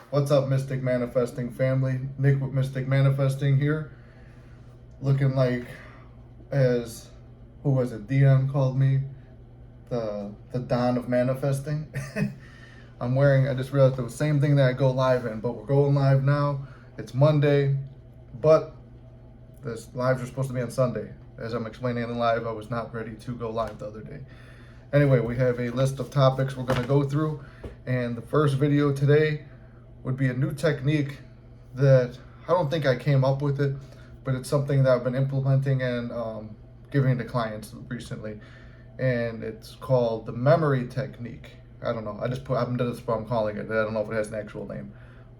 What's up, Mystic Manifesting family? Nick with Mystic Manifesting here. Looking like, as who was it? DM called me the Don of Manifesting. I'm wearing. I just realized the same thing that I go live in, but we're going live now. It's Monday, but this lives are supposed to be on Sunday. As I'm explaining in the live, I was not ready to go live the other day. Anyway, we have a list of topics we're going to go through, and the first video today would be a new technique that I don't think I came up with it, but it's something that I've been implementing and giving to clients recently, and it's called the memory technique. I don't know. That's what I'm calling it. I don't know if it has an actual name,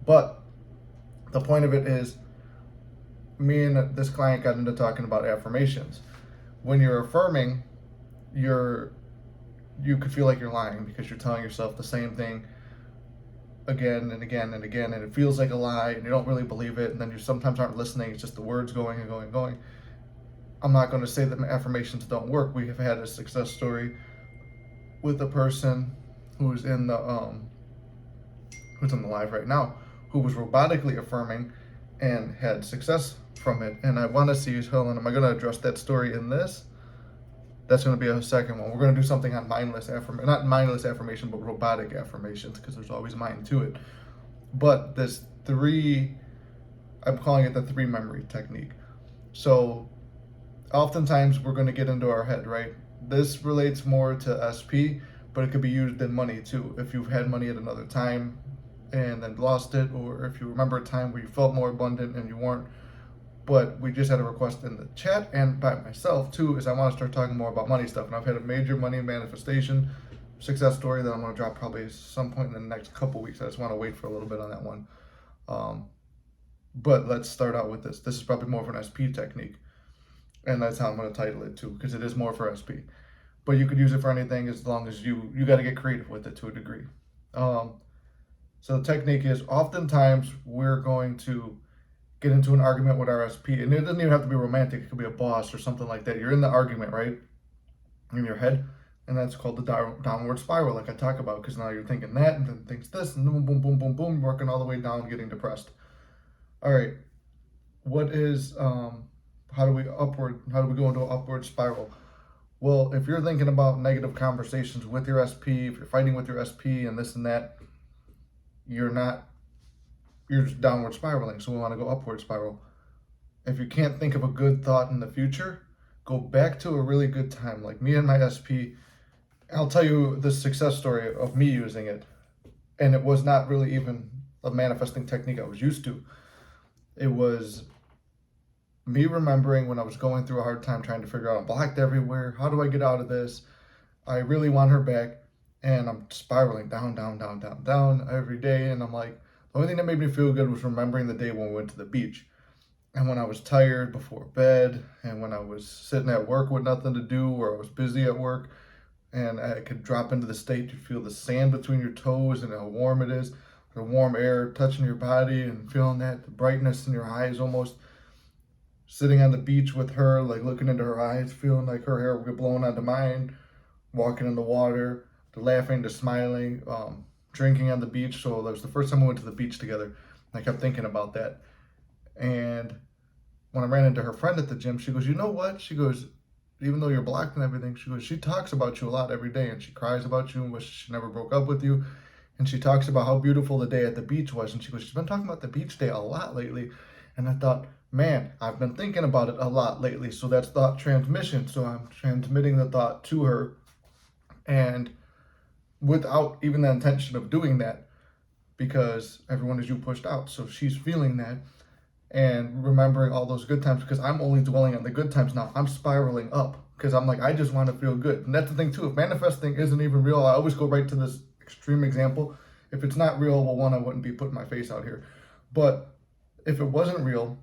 but the point of it is, me and this client got into talking about affirmations. When you're affirming, you could feel like you're lying because you're telling yourself the same thing again and again and again, and it feels like a lie, and you don't really believe it, and then you sometimes aren't listening. It's just the words going and going and going. I'm not going to say that affirmations don't work. We have had a success story with a person who's in the who's on the live right now, who was robotically affirming and had success from it. And I want to see, hold on, am I going to address that story in this? That's going to be a second one. We're going to do something on mindless affirmation, not mindless affirmation, but robotic affirmations, because there's always mind to it. But this I'm calling it the three memory technique. So oftentimes we're going to get into our head, right? This relates more to SP, but it could be used in money too. If you've had money at another time and then lost it, or if you remember a time where you felt more abundant and you weren't. But we just had a request in the chat and by myself too, is I want to start talking more about money stuff. And I've had a major money manifestation success story that I'm going to drop probably at some point in the next couple weeks. I just want to wait for a little bit on that one. But let's start out with this. This is probably more of an SP technique. And that's how I'm going to title it too, because it is more for SP. But you could use it for anything as long as you got to get creative with it to a degree. So the technique is, oftentimes we're going to get into an argument with our SP, and it doesn't even have to be romantic. It could be a boss or something like that. You're in the argument, right, in your head, and that's called the downward spiral, like I talk about, because now you're thinking that, and then thinks this, and boom, boom, boom, boom, boom, working all the way down, getting depressed. All right, what is how do we go into an upward spiral? Well, if you're thinking about negative conversations with your SP, if you're fighting with your SP and this and that, you're just downward spiraling. So we want to go upward spiral. If you can't think of a good thought in the future, go back to a really good time. Like me and my SP, I'll tell you the success story of me using it. And it was not really even a manifesting technique I was used to. It was me remembering when I was going through a hard time trying to figure out, I'm blocked everywhere. How do I get out of this? I really want her back. And I'm spiraling down, down, down, down, down every day. And I'm like, the only thing that made me feel good was remembering the day when we went to the beach. And when I was tired before bed, and when I was sitting at work with nothing to do, or I was busy at work, and I could drop into the state to feel the sand between your toes and how warm it is, the warm air touching your body and feeling that, the brightness in your eyes almost. Sitting on the beach with her, like looking into her eyes, feeling like her hair would get blown onto mine, walking in the water, the laughing, the smiling, drinking on the beach. So that was the first time we went to the beach together. I kept thinking about that. And when I ran into her friend at the gym, she goes, you know what? She goes, even though you're blocked and everything, she goes, she talks about you a lot every day, and she cries about you and wishes she never broke up with you. And she talks about how beautiful the day at the beach was. And she goes, she's been talking about the beach day a lot lately. And I thought, man, I've been thinking about it a lot lately. So that's thought transmission. So I'm transmitting the thought to her, and without even the intention of doing that, because everyone is you pushed out. So she's feeling that and remembering all those good times, because I'm only dwelling on the good times now. I'm spiraling up because I'm like, I just want to feel good. And that's the thing too. If manifesting isn't even real, I always go right to this extreme example. If it's not real, well, one, I wouldn't be putting my face out here. But if it wasn't real,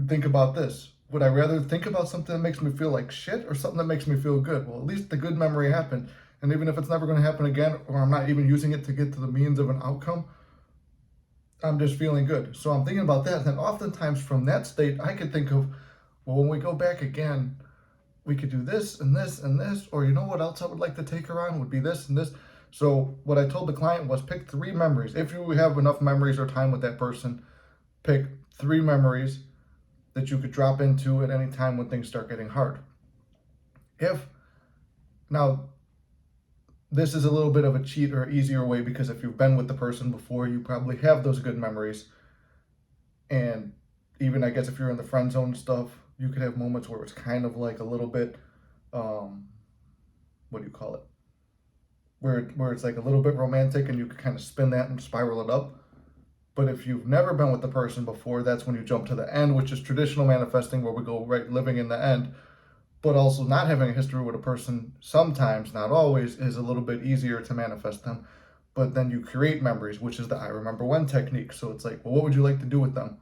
think about this. Would I rather think about something that makes me feel like shit or something that makes me feel good? Well, at least the good memory happened. And even if it's never going to happen again, or I'm not even using it to get to the means of an outcome, I'm just feeling good. So I'm thinking about that. And then oftentimes from that state, I could think of, well, when we go back again, we could do this and this and this, or you know what else I would like to take her on would be this and this. So what I told the client was pick 3 memories. If you have enough memories or time with that person, pick 3 memories that you could drop into at any time when things start getting hard. Now, this is a little bit of a cheat or easier way, because if you've been with the person before, you probably have those good memories. And even, I guess, if you're in the friend zone stuff, you could have moments where it's kind of like a little bit, what do you call it? Where it's like a little bit romantic, and you can kind of spin that and spiral it up. But if you've never been with the person before, that's when you jump to the end, which is traditional manifesting, where we go right living in the end. But also, not having a history with a person sometimes, not always, is a little bit easier to manifest them. But then you create memories, which is the I remember when technique. So it's like, well, what would you like to do with them?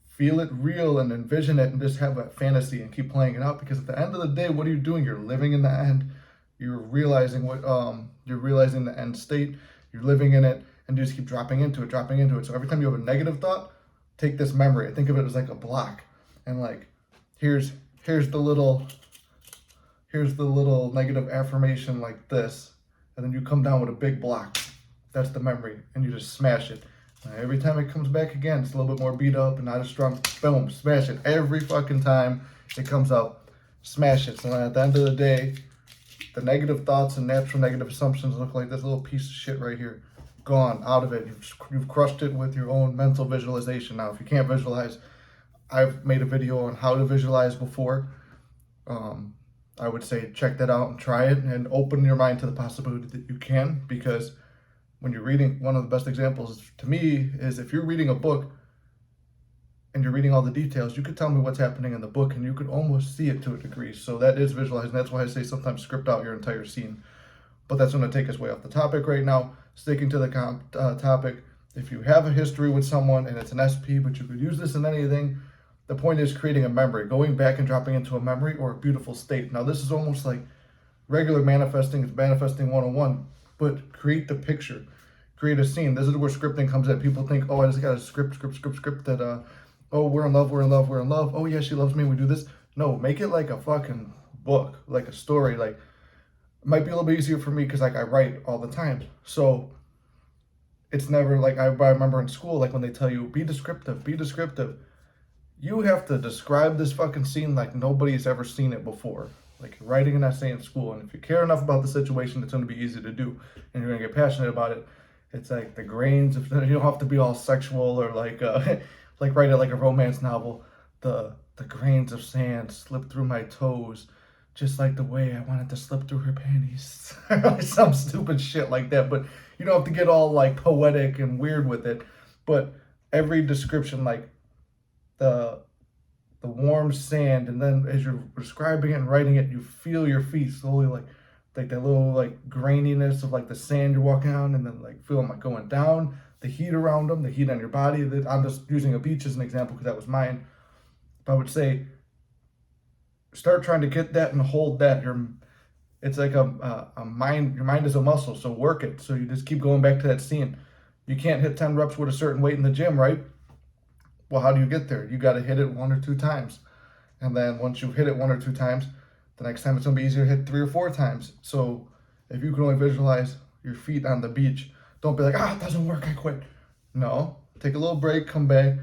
Feel it real and envision it and just have a fantasy and keep playing it out. Because at the end of the day, what are you doing? You're living in the end. You're realizing you're realizing the end state. You're living in it, and you just keep dropping into it. So every time you have a negative thought, take this memory. Think of it as like a block, and like, here's the little negative affirmation like this, and then you come down with a big block. That's the memory, and you just smash it. And every time it comes back again, it's a little bit more beat up and not as strong. Boom, smash it. Every fucking time it comes out, smash it. So at the end of the day, the negative thoughts and natural negative assumptions look like this little piece of shit right here. Gone, out of it. You've crushed it with your own mental visualization. Now, if you can't visualize, I've made a video on how to visualize before. I would say check that out and try it, and open your mind to the possibility that you can. Because when you're reading, one of the best examples to me is if you're reading a book and you're reading all the details, you could tell me what's happening in the book, and you could almost see it to a degree. So that is visualizing. That's why I say sometimes script out your entire scene. But that's going to take us way off the topic right now. Sticking to the topic, if you have a history with someone and it's an SP, but you could use this in anything, the point is creating a memory, going back and dropping into a memory or a beautiful state. Now, this is almost like regular manifesting. It's manifesting 101, but create the picture, create a scene. This is where scripting comes in. People think, oh, I just got a script that, oh, we're in love. Oh, yeah, she loves me. We do this. No, make it like a fucking book, like a story. Like, it might be a little bit easier for me because like I write all the time. So it's never like, I remember in school, like when they tell you, be descriptive. You have to describe this fucking scene like nobody's ever seen it before. Like you're writing an essay in school, and if you care enough about the situation, it's going to be easy to do, and you're going to get passionate about it. It's like the grains of, you don't have to be all sexual or like like write it like a romance novel. The grains of sand slip through my toes, just like the way I wanted to slip through her panties. Some stupid shit like that. But you don't have to get all like poetic and weird with it. But every description, like the warm sand, and then as you're describing it and writing it, you feel your feet slowly like that little like graininess of like the sand you're walking on, and then like feel them like going down, the heat around them, the heat on your body. I'm just using a beach as an example because that was mine. But I would say start trying to get that and hold that. It's like a mind. Your mind is a muscle, so work it. So you just keep going back to that scene. You can't hit 10 reps with a certain weight in the gym, right? Well, how do you get there? You got to hit it 1 or 2 times. And then once you've hit it 1 or 2 times, the next time it's going to be easier to hit 3 or 4 times. So if you can only visualize your feet on the beach, don't be like, it doesn't work, I quit. No, take a little break, come back.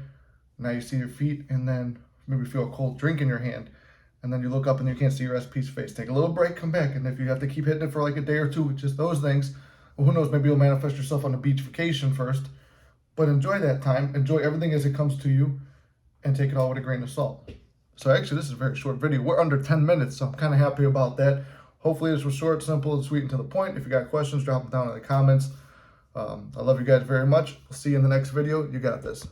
Now you see your feet, and then maybe feel a cold drink in your hand. And then you look up and you can't see your SP's face. Take a little break, come back. And if you have to keep hitting it for like a day or 2 with just those things, well, who knows, maybe you'll manifest yourself on a beach vacation first. But enjoy that time. Enjoy everything as it comes to you, and take it all with a grain of salt. So actually, this is a very short video. We're under 10 minutes, so I'm kind of happy about that. Hopefully this was short, simple, and sweet and to the point. If you got questions, drop them down in the comments. I love you guys very much. I'll see you in the next video. You got this.